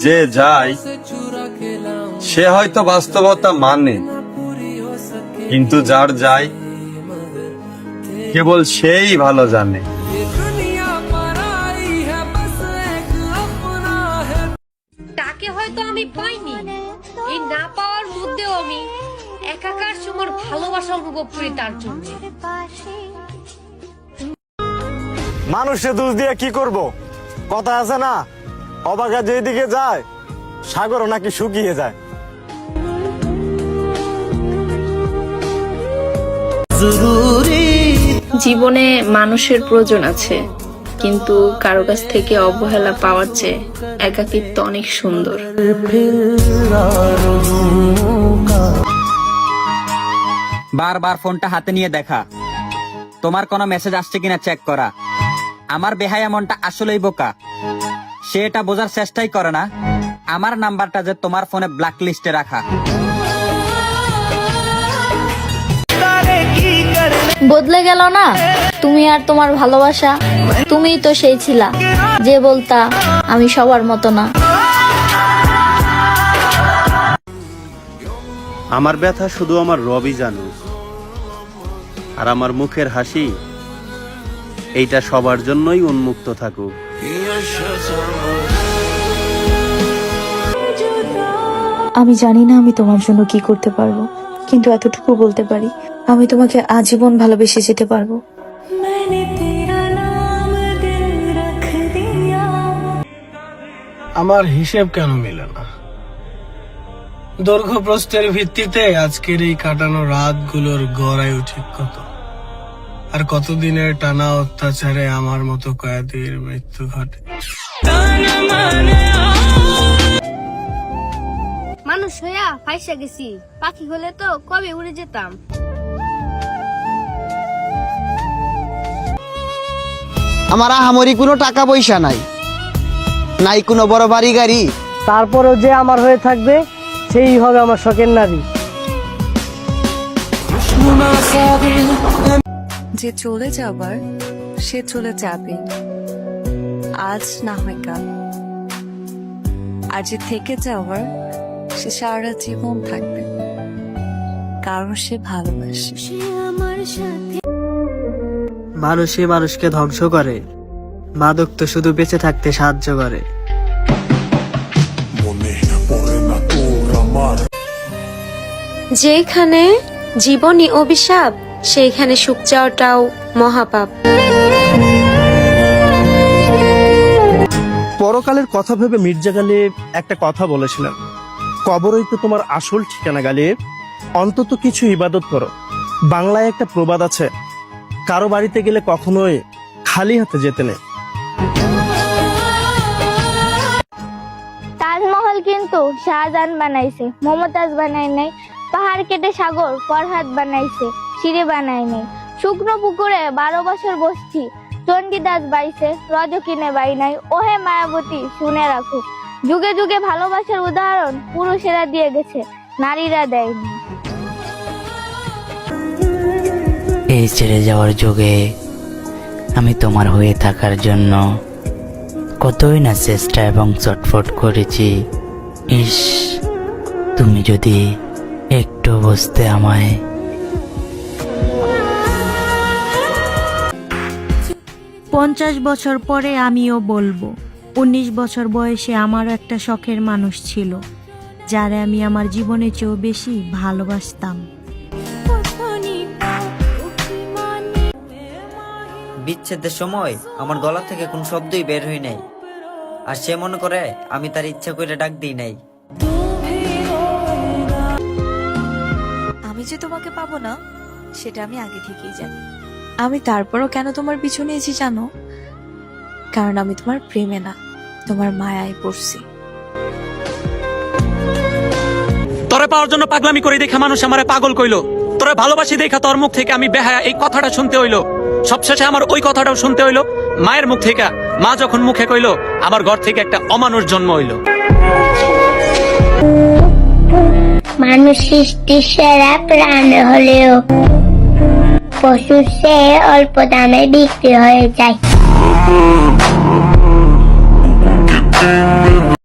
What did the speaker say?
যে যায় সে হয়তো বাস্তবতা মানে, কিন্তু যার যায় কেবল সেই ভালো জানে। তাকে হয়তো আমি পাইনি, এই না পাওয়ার মধ্যেও আমি একাকার সময় ভালোবাসা অনুভব করি তার জন্য। মানুষে দোষ দিয়ে কি করব? কথা আছে না, অবাগা যেদিকে যায় সাগরও নাকি শুকিয়ে যায়। জীবনে মানুষের প্রয়োজন আছে, কিন্তু কারো কাছ থেকে অবহেলা পাওয়ার চেয়ে একাকিত্ব অনেক সুন্দর। বারবার ফোনটা হাতে নিয়ে দেখা, তোমার কোনো মেসেজ আসছে কিনা চেক করা। আমার বেহায়া মনটা আসলেই বোকা, সে এটা বোঝার চেষ্টাই করে না আমার নাম্বারটা যে তোমার ফোনে ব্ল্যাক লিস্টে রাখা। বদলে গেল না তুমি আর তোমার ভালোবাসা? তুমিই তো সেই ছিলা যে বলতা আমি সবার মতো না। আমার ব্যথা শুধু আমার রবই জানো, আর আমার মুখের হাসি এইটা সবার জন্যই উন্মুক্ত থাকুক। আমি জানি না আমি তোমার জন্য কি করতে পারবো, কিন্তু এতটুকু বলতে পারি আমি তোমাকে আজীবন ভালোবেসে যেতে পারবো। আমার হিসেব কেন মেলে না? দৈর্ঘ্য প্রস্থের ভিত্তিতে আজকের এই কাটানো রাতগুলোর গড়াই ঠিক কত, আর কতদিনের টানা অত্যাচারে আমার মতো কয়েদির মৃত্যু ঘটে। মানুষ হইয়া ফাইসা গেছি, পাখি হলে তো কবে উড়ে যেতাম। আমার আহামরি কোনো টাকা পয়সা নাই, নাই কোনো বড় বাড়ি গাড়ি, তারপরও যে আমার হয়ে থাকবে সেই হবে আমার শখের নারী। যে চলে যাবার সে চলে যাবে, আজ না হয় কাল। আর যে থেকে যাওয়ার সে সারা জীবন থাকবে, কারণ সে ভালোবাসে। মানুষই মানুষকে ধ্বংস করে, মাদক তো শুধু বেঁচে থাকতে সাহায্য করে। যেখানে জীবনই অভিশাপ, সেইখানে সুখ চাওয়াটাও মহাপাপ। পরকালের কথা ভেবে মির্জা গালিব একটা কথা বলেছিলেন, কবরই তো তোমার আসল ঠিকানা গালিব, অন্তত কিছু ইবাদত করো। বাংলায় একটা প্রবাদ আছে, কারো বাড়িতে গেলে কখনোই খালি হাতে যেতে নেই। তাজমহল কিন্তু শাহজাহান বানাইছে, মমতাজ বানাই নাই। পাহাড় কেটে সাগর ফরহাদ বানাইছে, সিঁড়ি বানাই নাই। শুকনো পুকুরে 12 বছর বসছি, চণ্ডীদাস বাইছে, রজ কিনে বাই নাই। ওহে মায়াবতী শুনে রাখো, যুগে যুগে ভালোবাসার উদাহরণ পুরুষেরা দিয়ে গেছে, নারীরা দেয়নি। এই ছেড়ে যাওয়ার যুগে আমি তোমার হয়ে থাকার জন্য কতই না চেষ্টা এবং চটফট করেছি। ইস, তুমি যদি একটু বুঝতে আমায়। 50 বছর পরে আমিও বলবো, 19 বছর বয়সে আমারও একটা শখের মানুষ ছিল, যারে আমি আমার জীবনের চেয়েও বেশি ভালোবাসতাম। বিচ্ছেদের সময় আমার গলা থেকে কোন শব্দই বের হয় নাই, আর সে মনে করে আমি তার ইচ্ছা করে ডাক দিই নাই। আমি যে তোমাকে পাবো না সেটা আমি আগে থেকেই জানি। আমি তারপরও কেন তোমার পিছু নিয়েছি জানো? কারণ আমি তোমার প্রেমে না, তোমার মায়ায় পড়ছি। তোরে পাওয়ার জন্য পাগলামি করে দেখা মানুষ আমারে পাগল কইলো, তোরে ভালোবাসি দেখা তোর মুখ থেকে আমি বেহায়া এই কথাটা শুনতে হইলো। সবশেষে আমার ওই কথাটাও শুনতে হইলো মায়ের মুখ থেকে। মা যখন মুখে কইলো, আমার ঘর থেকে একটা অমানুষ জন্ম হইলো। মানুষ সৃষ্টির সেরা প্রাণ হলেও পশুর চেয়ে অল্প দামে বিক্রি হয়ে যায়। না